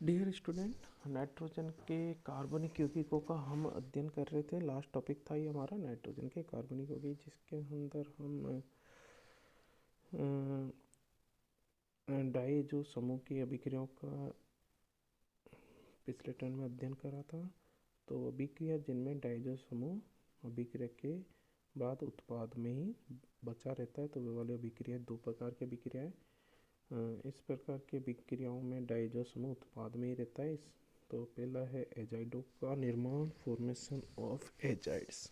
Dear student, nitrogen के कार्बनिक यौगिकों का हम अध्ययन कर रहे थे। लास्ट टॉपिक था ये हमारा नाइट्रोजन के कार्बनिक यौगिक, जिसके अंदर हम डाइजो समूह की अभिक्रियाओं का पिछले टर्न में अध्ययन करा था। तो अभिक्रिया जिनमें डाइजो समूह अभिक्रिया के बाद उत्पाद में ही बचा रहता है, तो वे वाली अभिक्रिया दो प्रकार की अभिक्रियाएं। इस प्रकार की अभिक्रियाओं में डाइजो समूह उत्पाद में ही रहता है। तो पहला है एजाइडों का निर्माण, फॉर्मेशन ऑफ एजाइड्स।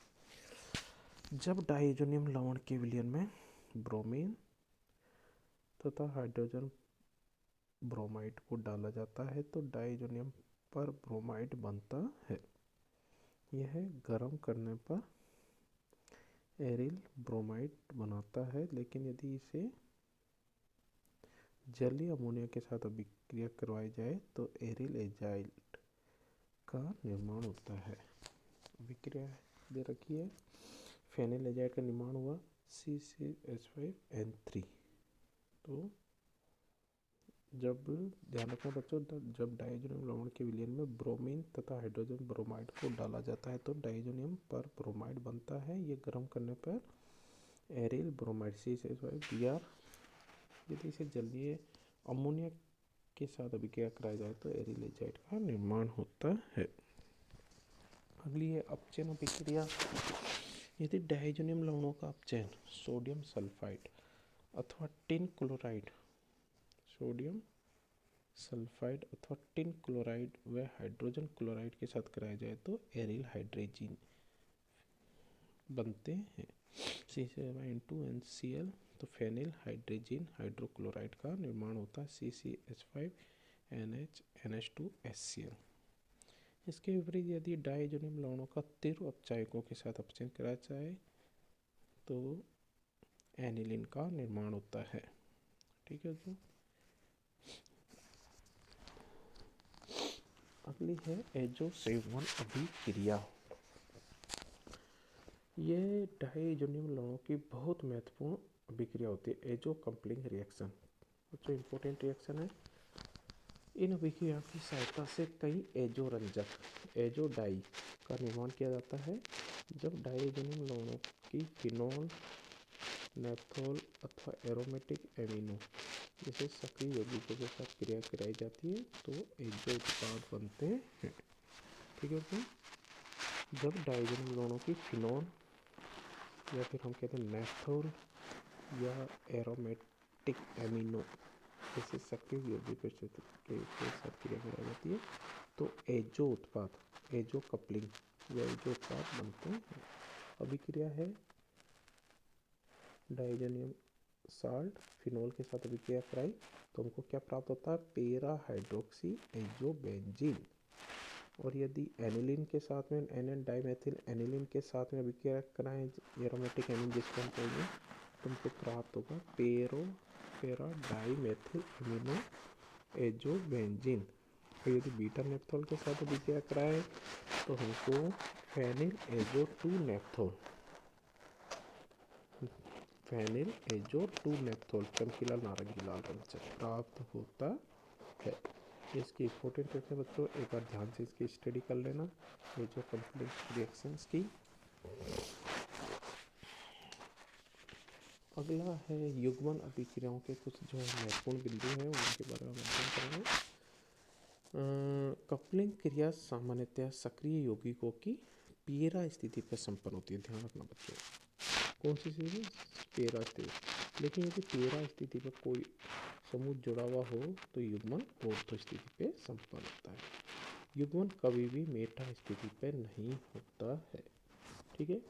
जब डाइजोनियम लवण के विलयन में ब्रोमीन तथा हाइड्रोजन ब्रोमाइड को डाला जाता है तो डाइजोनियम पर ब्रोमाइड बनता है। यह गर्म करने पर एरिल ब्रोमाइड बनाता है, लेकिन यदि इसे जलीय अमोनिया के साथ अभिक्रिया करवाई जाए तो एरिल एजाइड का निर्माण होता है। अभिक्रिया दे रखी है। फेनिल एजाइड का निर्माण हुआ CCH5N3। तो जब ध्यान रखना बच्चों, जब डाइजोनियम लवण के विलयन में ब्रोमीन तथा हाइड्रोजन ब्रोमाइड को डाला जाता है तो डाइजोनियम पर ब्रोमाइड बनता है। ये गर्म करने पर एरिल ब्रोमाइड CCH5Br। यदि इसे जलीय अमोनिया के साथ अभिक्रिया कराया जाए तो एरिल एजाइड का निर्माण होता है। अगली है अपचयन अभिक्रिया। यदि डाइजोनियम लवणों का अपचयन सोडियम सल्फाइड अथवा टिन क्लोराइड, सोडियम सल्फाइड अथवा टिन क्लोराइड व हाइड्रोजन क्लोराइड के साथ कराया जाए तो एरिल हाइड्रोजीन बनते हैं। CCl2NCl। तो फेनिल हाइड्रोजीन हाइड्रोक्लोराइड का निर्माण होता है CCH5NH2HCl। इसके विपरीत यदि डाइजोनियम लवणों का तीव्र अपचायकों के साथ अपचयन कराया जाए तो एनिलीन का निर्माण होता है। ठीक है जी। अगली है एजो सेवन अभिक्रिया। ये डाइजोनियम लवणों की बहुत महत्वपूर्ण अभिक्रिया होती है। एजो कपलिंग रिएक्शन जो इम्पोर्टेंट रिएक्शन है। इन अभिक्रियाओं की सहायता से कई एजो रंजक एजो डाई का निर्माण किया जाता है। जब डाइजोनियम लवणों की फिनोल, नेप्थोल अथवा एरोमेटिक एमिनो जैसे सक्रिय यौगिकों के साथ क्रिया कराई जाती है तो एजो उत्पाद बनते हैं। ठीक है तो जब डाइजोनियम लवणों की फिनोल या फिर हम कहते हैं नेप्थोल या एरोमेटिक एमिनो जैसे सक्रिय यौगिकों के साथ क्रिया कराई जाती है तो एजो उत्पाद, एजो कपलिंग या एजो उत्पाद बनते हैं। अभिक्रिया है डाइजोनियम साल्ट फिनोल के साथ अभिक्रिया कराई तो हमको क्या प्राप्त होता है? पेरा हाइड्रोक्सी एजोबेंजीन। और यदि एनिलीन के साथ में एन डाइमेथिल एनिलीन के साथ में अभिक्रिया कराएं एरोमेटिक एमिन जिसको हम कहेंगे तो हमको प्राप्त होगा पेरा डाइमेथिल एमिनो एजोबेंजीन। और यदि बीटा नेप्थोल के साथ अभिक्रिया कराएं तो हमको phenyl azo 2 naphthol, phenyl azo 2 naphthol चमकीला नारंगी लाल रंग से प्राप्त होता है। इसकी इंपॉर्टेंट है बच्चों, एक बार ध्यान से इसकी स्टडी कर लेना एजो कॉम्प्लेक्स रिएक्शंस की। अगला है युग्मन अभिक्रियाओं के कुछ जो महत्वपूर्ण बिंदु हैं उनके बारे में अध्ययन करेंगे। कपलिंग क्रिया सामान्यतः सक्रिय यौगिकों की पेरा स्थिति पर संपन्न होती है। ध्यान रखना बच्चों, कौन सी स्थिति? पेरा स्थिति। लेकिन यदि पेरा स्थिति पर कोई समूह जुड़ा हुआ हो तो युग्मन ऑर्थो स्थिति पे संपन्न होता है। युग्मन कभी भी मेटा स्थिति पे नहीं होता है। ठीक है,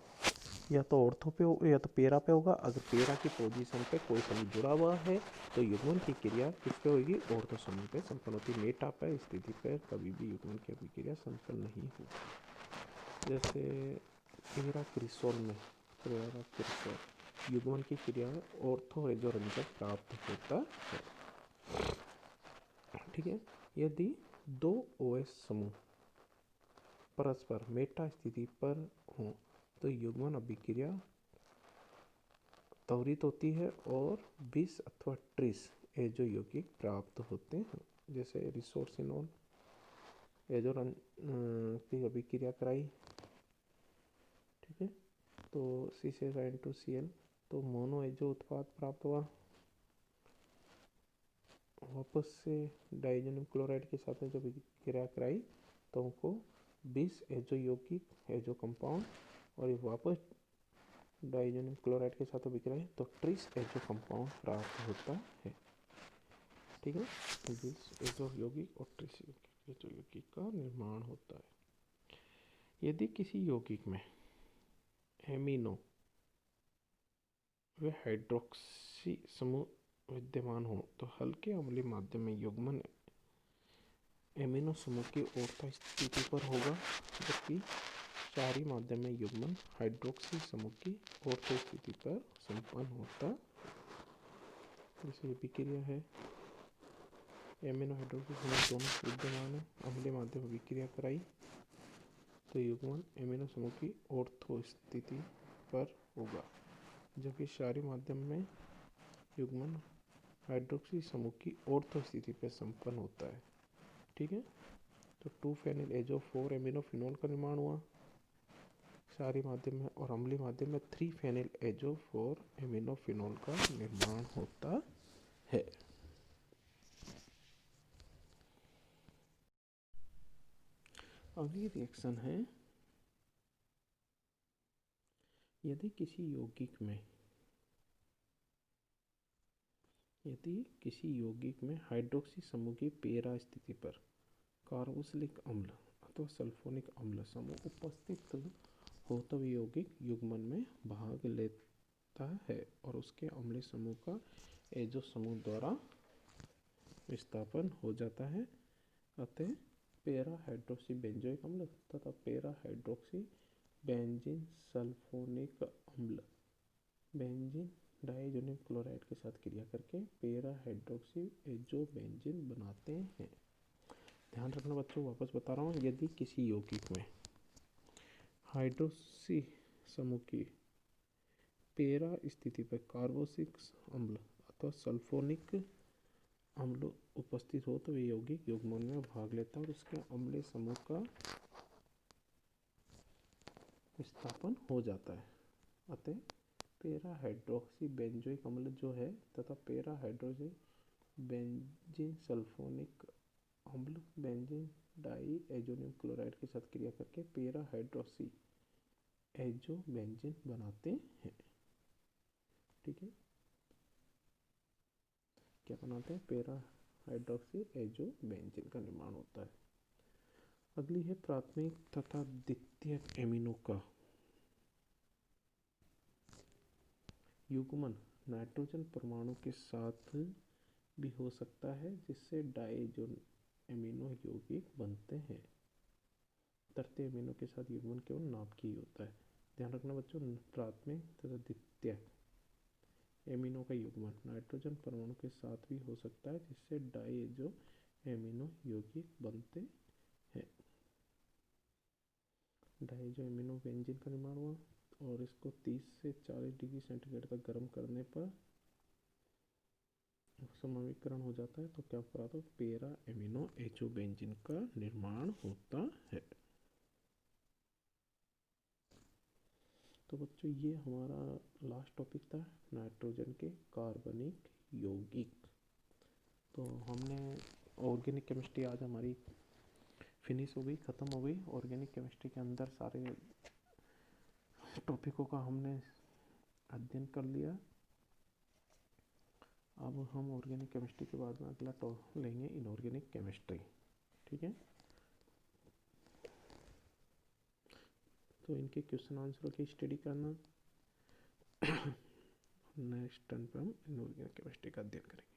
या तो ऑर्थो पे हो या तो पेरा पे होगा। अगर पेरा की पोजीशन पे कोई समूह जुड़ा हुआ है तो युग्मन की क्रिया किस पे होगी? ऑर्थो समूह पे संपन्न होती है। मेटा पे स्थिति पे कभी भी युग्मन की अभिक्रिया संपन्न नहीं होगी। जैसे पेरा क्रिसोल में युग्मन की क्रिया ऑर्थो एजो रंजक प्राप्त होता है। ठीक है, यदि दो OH समूह परस्पर मेटा स्थिति पर हों तो युग्मन अभिक्रिया त्वरित होती है और 20 अथवा 30 एजो यौगिक प्राप्त होते हैं। जैसे रिसोर्सिनोल एजो की अभिक्रिया कराई, ठीक है, तो सी से N2Cl, तो मोनो एजो उत्पाद प्राप्त हुआ। वापस से डाइजोनियम क्लोराइड के साथ जब क्रिया कराई तो उनको 20 एजो यौगिक एजो कंपाउंड, और ये वापस डाइजोनियम क्लोराइड के साथ अभिक्रिया तो 30 एजो कंपाउंड प्राप्त होता है, ठीक है। 20 एजो यौगिक और 30 एजो यौगिक का निर्माण होता है। यदि किसी यौगिक में एमिनो व हाइड्रोक्सी समूह विद्यमान हो तो हल्के अम्लीय माध्यम में युग्मन एमिनो समूह की ओरता स्थिति पर होगा, जबकि क्षारीय माध्यम में युग्मन हाइड्रोक्सी समूह की ओरता स्थिति पर संपन्न होता। जैसे ये विक्रिया है, एमिनो हाइड्रोक्सी समूह दोनों विद्यमान है, अम्लीय माध्यम में विक्रिया कराई तो युग्मन एमिनो समूह की ऑर्थो स्थिति पर होगा, जबकि क्षारीय माध्यम में युग्मन हाइड्रोक्सी समूह की ऑर्थो स्थिति पर संपन्न होता है, ठीक है। तो 2-फेनिल एजो 4 एमिनो फिनोल का निर्माण हुआ क्षारीय माध्यम में, और अम्लीय माध्यम में 3-फेनिल एजो 4 एमिनो फिनोल का निर्माण होता है। अगली रिएक्शन है, यदि किसी यौगिक में हाइड्रोक्सी समूह की पेरा स्थिति पर कार्बोक्सिलिक अम्ल अथवा सल्फोनिक अम्ल समूह उपस्थित हो तो यौगिक युग्मन में भाग लेता है और उसके अम्लीय समूह का एजो समूह द्वारा विस्थापन हो जाता है। अतः पेरा हाइड्रोक्सी बेंजोइक अम्ल तथा पेरा हाइड्रोक्सी बेंजीन सल्फोनिक अम्ल बेंजीन डाइजोनियम क्लोराइड के साथ क्रिया करके पेरा हाइड्रोक्सी एजो बेंजीन बनाते हैं। ध्यान रखना बच्चों, वापस बता रहा हूँ, यदि किसी यौगिक में हाइड्रोक्सी समूह की पेरा स्थिति पर कार्बोक्सिलिक अम्ल अथवा सल्फोनिक अम्ल उपस्थित हो तो यौगिक युग्मन में भाग लेता है और उसके अम्लीय समूह का विस्थापन हो जाता है। अतः पेरा हाइड्रोक्सी बेंजोइक अम्ल जो है तथा पेरा हाइड्रोक्सी बेंजीन सल्फोनिक अम्ल बेंजीन डाई एजोनियम क्लोराइड के साथ क्रिया करके पेरा हाइड्रोक्सी एजो बेंजीन बनाते हैं, ठीक है। क्या बनाते हैं? पेरा हाइड्रोक्सी एजो बेंजीन का निर्माण होता है। अगली है प्राथमिक तथा द्वितीयक एमिनो का युग्मन नाइट्रोजन परमाणु के साथ भी हो सकता है, जिससे डाइजो एमिनो यौगिक बनते हैं। तृतीय एमिनो के साथ युग्मन केवल नाभिकीय ही होता है। ध्यान रखना बच्चों, प्राथमिक तथा द्वितीयक एमिनो का युग्मन नाइट्रोजन परमाणु के साथ भी हो सकता है, जिससे डाइजो एमिनो यौगिक बनते हैं। डाइजो एमिनो बेंजीन का निर्माण हुआ और इसको 30 से 40 डिग्री सेंटीग्रेड तक गर्म करने पर समविकरण हो जाता है, तो क्या प्राप्त होता है? पेरा एमिनो एजो बेंजीन का निर्माण होता है। तो बच्चों ये हमारा लास्ट टॉपिक था, नाइट्रोजन के कार्बनिक यौगिक। तो हमने ऑर्गेनिक केमिस्ट्री आज हमारी फिनिश हो गई, ख़त्म हो गई। ऑर्गेनिक केमिस्ट्री के अंदर सारे टॉपिकों का हमने अध्ययन कर लिया। अब हम ऑर्गेनिक केमिस्ट्री के बाद में अगला टॉपिक लेंगे इनऑर्गेनिक केमिस्ट्री, ठीक है। तो इनके क्वेश्चन आंसरों की स्टडी करना। नेक्स्ट टर्न पर हम इनऑर्गेनिक केमिस्ट्री का अध्ययन करेंगे।